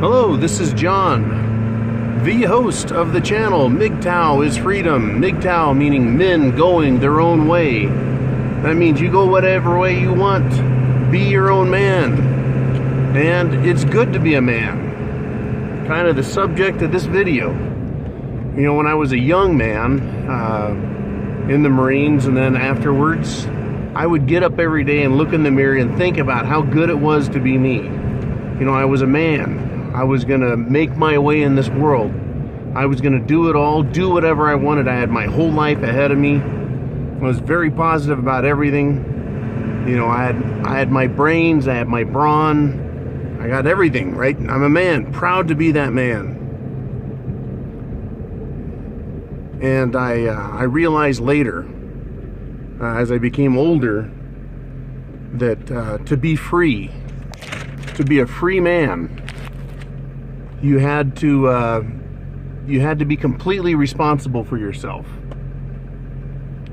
Hello, this is John, the host of the channel MGTOW is Freedom. MGTOW meaning men going their own way. That means you go whatever way you want. Be your own man. And it's good to be a man. Kind of the subject of this video. You know, when I was a young man in the Marines and then afterwards, I would get up every day and look in the mirror and think about how good it was to be me. You know, I was a man. I was going to make my way in this world. I was going to do it all, do whatever I wanted. I had my whole life ahead of me. I was very positive about everything. You know, I had my brains, I had my brawn. I got everything, right? I'm a man, proud to be that man. And I realized later, as I became older, that to be free, to be a free man, you had to be completely responsible for yourself.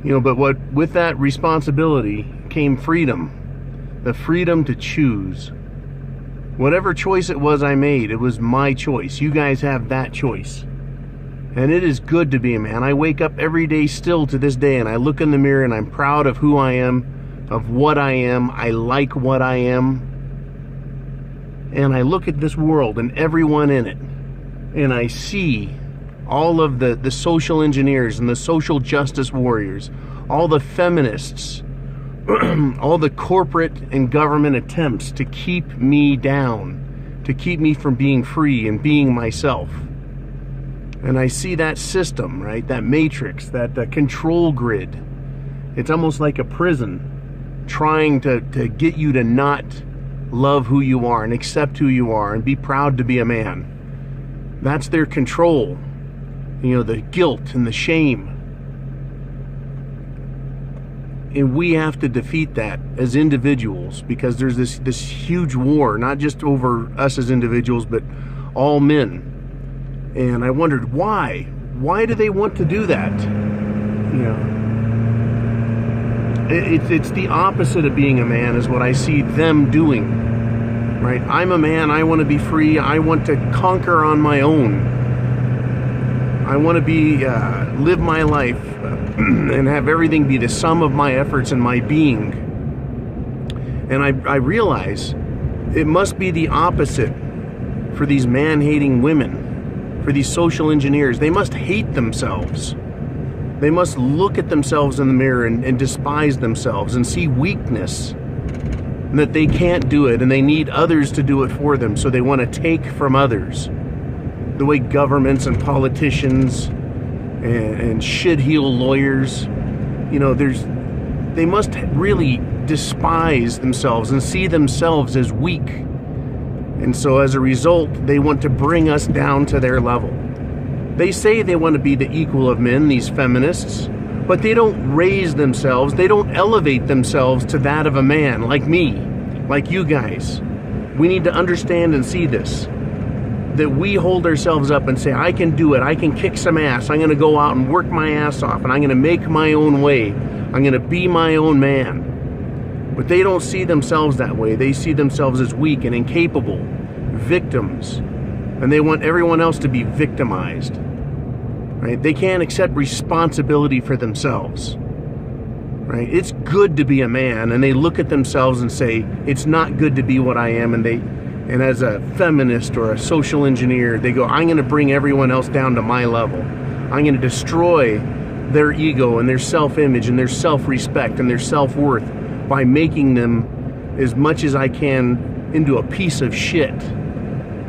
You know, but with that responsibility came freedom, the freedom to choose. Whatever choice it was I made, it was my choice. You guys have that choice. And it is good to be a man. I wake up every day still to this day and I look in the mirror and I'm proud of who I am, of what I am. I like what I am. And I look at this world and everyone in it, and I see all of the social engineers and the social justice warriors, all the feminists, all the corporate and government attempts to keep me down, to keep me from being free and being myself. And I see that system, right, that matrix, that control grid. It's almost like a prison trying to get you to not love who you are and accept who you are and be proud to be a man. That's their control. You know, the guilt and the shame. And we have to defeat that as individuals, because there's this huge war, not just over us as individuals, but all men. And I wondered why. Why do they want to do that? You know, it's the opposite of being a man is what I see them doing. Right? I'm a man, I want to be free, I want to conquer on my own. I want to be, live my life and have everything be the sum of my efforts and my being. And I realize it must be the opposite for these man-hating women, for these social engineers. They must hate themselves. They must look at themselves in the mirror and despise themselves and see weakness. And that they can't do it and they need others to do it for them, so they want to take from others. The way governments and politicians and shit-heel lawyers, you know, they must really despise themselves and see themselves as weak. And so as a result, they want to bring us down to their level. They say they want to be the equal of men, these feminists, but they don't raise themselves, they don't elevate themselves to that of a man, like me, like you guys. We need to understand and see this, that we hold ourselves up and say, I can do it, I can kick some ass, I'm going to go out and work my ass off, and I'm going to make my own way, I'm going to be my own man. But they don't see themselves that way. They see themselves as weak and incapable, victims, and they want everyone else to be victimized. Right? They can't accept responsibility for themselves. Right? It's good to be a man, and they look at themselves and say, it's not good to be what I am, and as a feminist or a social engineer, they go, I'm going to bring everyone else down to my level. I'm going to destroy their ego and their self-image and their self-respect and their self-worth by making them, as much as I can, into a piece of shit.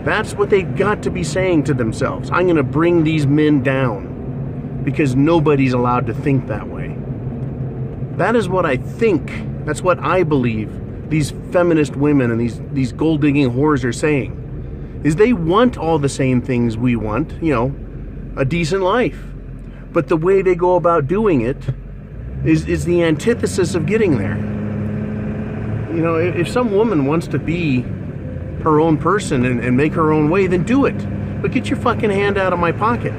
That's what they've got to be saying to themselves. I'm going to bring these men down, because nobody's allowed to think that way. That is what I think. That's what I believe these feminist women and these gold-digging whores are saying. Is they want all the same things we want, you know, a decent life. But the way they go about doing it is the antithesis of getting there. You know, if some woman wants to be her own person and make her own way, then do it. But get your fucking hand out of my pocket.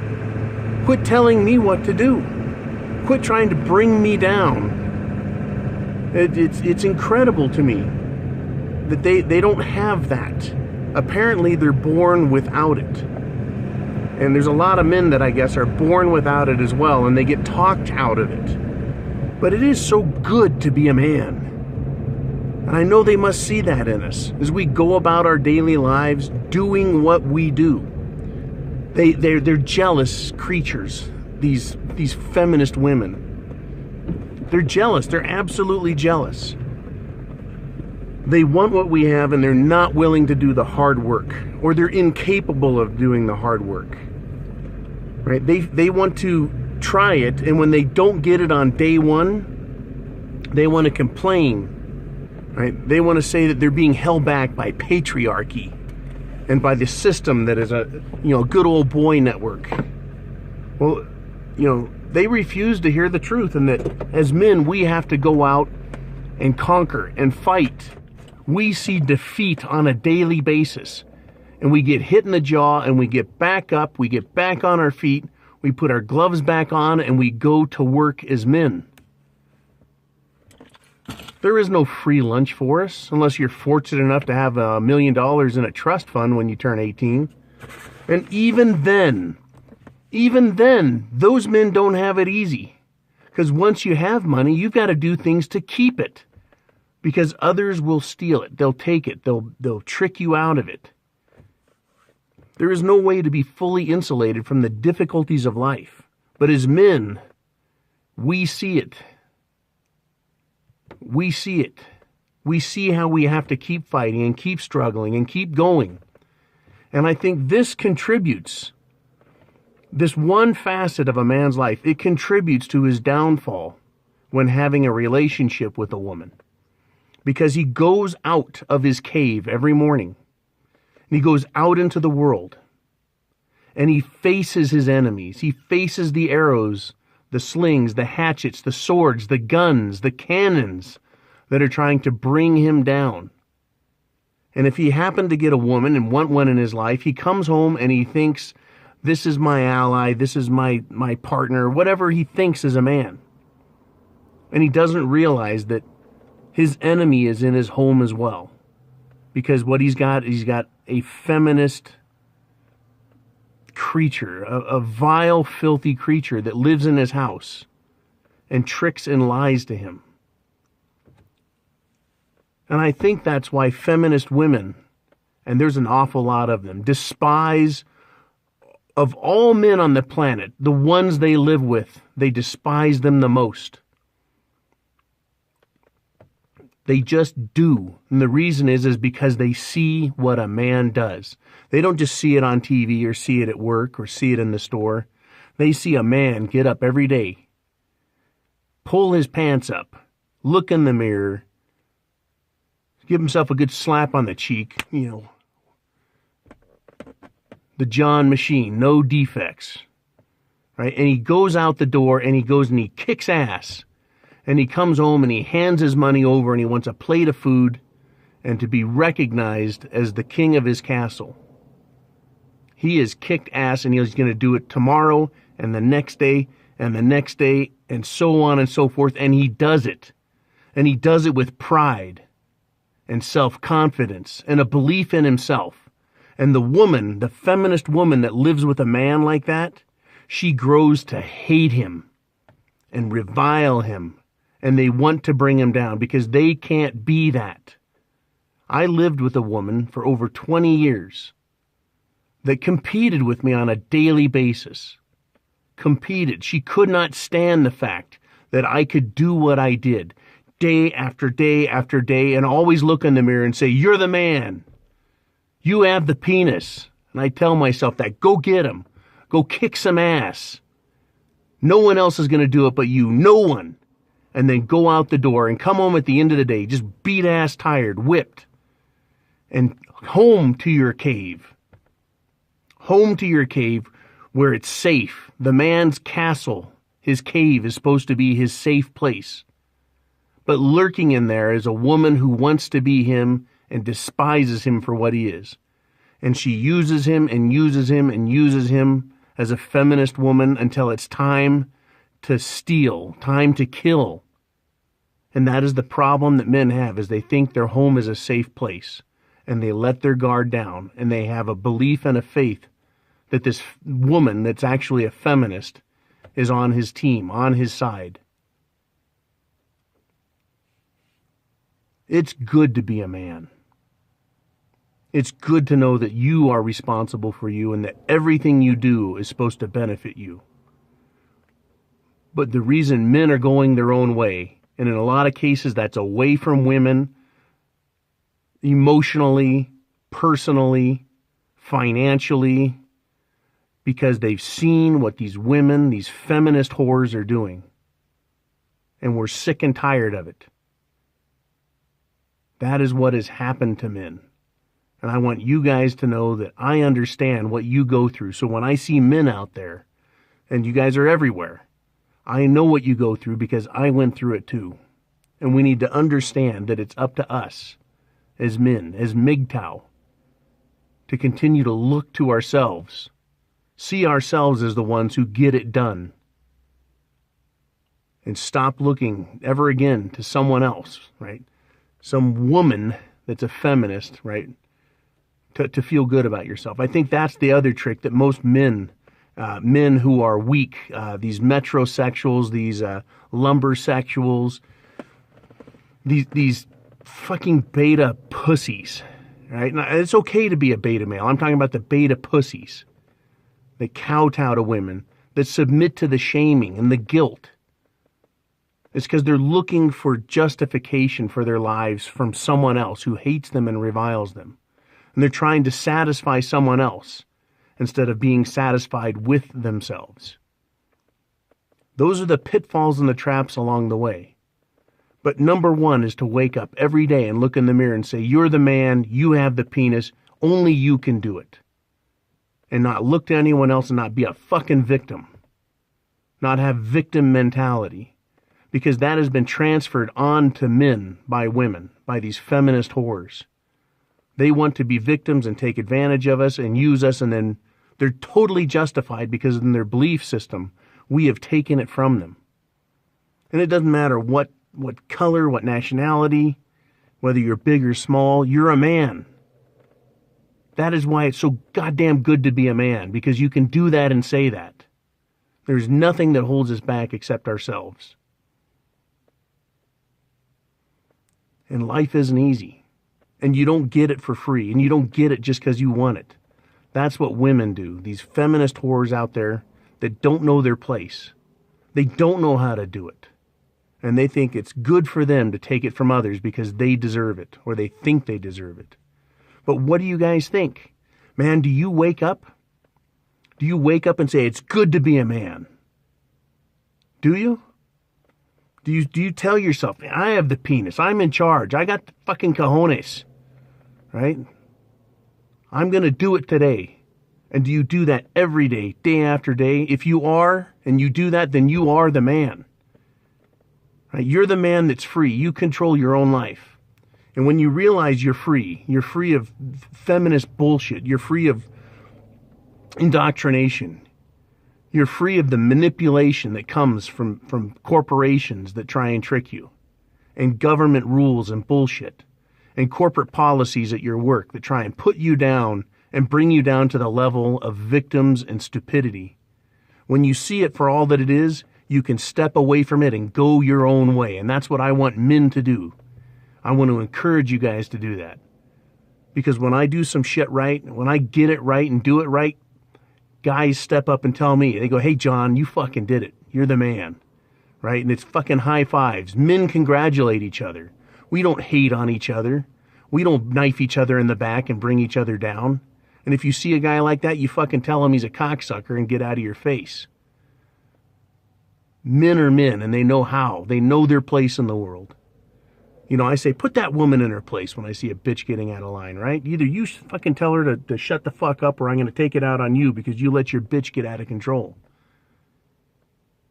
Quit telling me what to do. Quit trying to bring me down. It's incredible to me that they don't have that. apparently they're born without it. And there's a lot of men that I guess are born without it as well, and they get talked out of it. But it is so good to be a man. And I know they must see that in us as we go about our daily lives doing what we do. They're jealous creatures, these feminist women. They're jealous. They're absolutely jealous. They want what we have, and they're not willing to do the hard work, or they're incapable of doing the hard work. Right? They want to try it, and when they don't get it on day one, they want to complain. Right? They want to say that they're being held back by patriarchy and by the system that is a good old boy network. Well, they refuse to hear the truth, and that as men we have to go out and conquer and fight. We see defeat on a daily basis, and we get hit in the jaw, and we get back up, we get back on our feet, we put our gloves back on, and we go to work as men. There is no free lunch for us, unless you're fortunate enough to have $1 million in a trust fund when you turn 18. And even then, those men don't have it easy. Because once you have money, you've got to do things to keep it. Because others will steal it. They'll take it. They'll trick you out of it. There is no way to be fully insulated from the difficulties of life. But as men, we see it. We see it. We see how we have to keep fighting and keep struggling and keep going. And I think this contributes, this one facet of a man's life, it contributes to his downfall when having a relationship with a woman. Because he goes out of his cave every morning. And he goes out into the world. And he faces his enemies. He faces the arrows, the slings, the hatchets, the swords, the guns, the cannons that are trying to bring him down. And if he happened to get a woman and want one in his life, he comes home and he thinks, this is my ally, this is my partner, whatever he thinks is a man. And he doesn't realize that his enemy is in his home as well. Because what he's got a feminist creature, a vile, filthy creature that lives in his house and tricks and lies to him. And I think that's why feminist women, and there's an awful lot of them, despise, of all men on the planet, the ones they live with, they despise them the most. They just do. And the reason is because they see what a man does. They don't just see it on TV or see it at work or see it in the store. They see a man get up every day, pull his pants up, look in the mirror, give himself a good slap on the cheek, the John machine, no defects, right? And he goes out the door and he goes and he kicks ass. And he comes home and he hands his money over and he wants a plate of food and to be recognized as the king of his castle. He has kicked ass, and he's going to do it tomorrow and the next day and the next day and so on and so forth. And he does it. And he does it with pride and self-confidence and a belief in himself. And the woman, the feminist woman that lives with a man like that, she grows to hate him and revile him. And they want to bring him down because they can't be that. I lived with a woman for over 20 years that competed with me on a daily basis. Competed. She could not stand the fact that I could do what I did day after day after day and always look in the mirror and say, you're the man. You have the penis. And I tell myself that. Go get him. Go kick some ass. No one else is going to do it but you. No one. And then go out the door and come home at the end of the day, just beat ass tired, whipped, and home to your cave. Home to your cave where it's safe. The man's castle, his cave, is supposed to be his safe place. But lurking in there is a woman who wants to be him and despises him for what he is. And she uses him and uses him and uses him as a feminist woman until it's time to steal, time to kill. And that is the problem that men have, is they think their home is a safe place. and they let their guard down, and they have a belief and a faith that this woman that's actually a feminist is on his team, on his side. It's good to be a man. It's good to know that you are responsible for you and that everything you do is supposed to benefit you. But the reason men are going their own way, and in a lot of cases that's away from women, emotionally, personally, financially, because they've seen what these women, these feminist whores are doing. And we're sick and tired of it. That is what has happened to men. And I want you guys to know that I understand what you go through. So when I see men out there, and you guys are everywhere, I know what you go through because I went through it too. And we need to understand that it's up to us as men, as MGTOW, to continue to look to ourselves, see ourselves as the ones who get it done, and stop looking ever again to someone else, right? Some woman that's a feminist, right? To feel good about yourself. I think that's the other trick that most men who are weak, these metrosexuals, these lumbersexuals, these fucking beta pussies, right? Now, it's okay to be a beta male. I'm talking about the beta pussies that kowtow to women, that submit to the shaming and the guilt. It's because they're looking for justification for their lives from someone else who hates them and reviles them. And they're trying to satisfy someone else instead of being satisfied with themselves. Those are the pitfalls and the traps along the way. But number one is to wake up every day and look in the mirror and say, you're the man, you have the penis, only you can do it. And not look to anyone else and not be a fucking victim. Not have victim mentality. Because that has been transferred on to men by women, by these feminist whores. They want to be victims and take advantage of us and use us, and then they're totally justified because in their belief system, we have taken it from them. And it doesn't matter what color, what nationality, whether you're big or small, you're a man. That is why it's so goddamn good to be a man, because you can do that and say that. There's nothing that holds us back except ourselves. And life isn't easy. And you don't get it for free. And you don't get it just because you want it. That's what women do. These feminist whores out there that don't know their place. They don't know how to do it. And they think it's good for them to take it from others because they deserve it. Or they think they deserve it. But what do you guys think? Man, do you wake up? Do you wake up and say, it's good to be a man? Do you? Do you tell yourself, I have the penis, I'm in charge, I got the fucking cojones, right? I'm going to do it today. And do you do that every day, day after day? If you are, and you do that, then you are the man. Right? You're the man that's free. You control your own life. And when you realize you're free of feminist bullshit, you're free of indoctrination, you're free of the manipulation that comes from corporations that try and trick you, and government rules and bullshit, and corporate policies at your work that try and put you down and bring you down to the level of victims and stupidity. When you see it for all that it is, you can step away from it and go your own way. And that's what I want men to do. I want to encourage you guys to do that. Because when I do some shit right, when I get it right and do it right, guys step up and tell me, they go, hey, John, you fucking did it. You're the man. Right? And it's fucking high fives. Men congratulate each other. We don't hate on each other. We don't knife each other in the back and bring each other down. And if you see a guy like that, you fucking tell him he's a cocksucker and get out of your face. Men are men, and they know how. They know their place in the world. You know, I say, put that woman in her place when I see a bitch getting out of line, right? Either you fucking tell her to shut the fuck up, or I'm going to take it out on you because you let your bitch get out of control.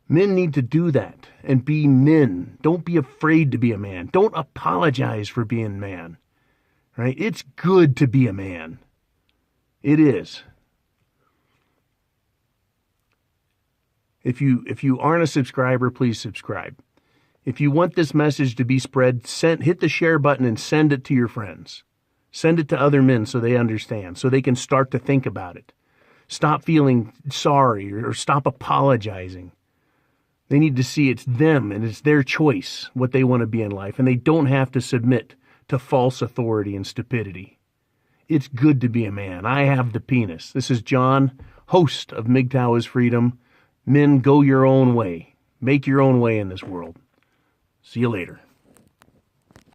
Men need to do that and be men. Don't be afraid to be a man. Don't apologize for being a man, right? It's good to be a man. It is. If you aren't a subscriber, please subscribe. If you want this message to be spread, hit the share button and send it to your friends. Send it to other men so they understand, so they can start to think about it. Stop feeling sorry or stop apologizing. They need to see it's them and it's their choice what they want to be in life, and they don't have to submit to false authority and stupidity. It's good to be a man. I have the penis. This is John, host of MGTOW is Freedom. Men, go your own way. Make your own way in this world. See you later.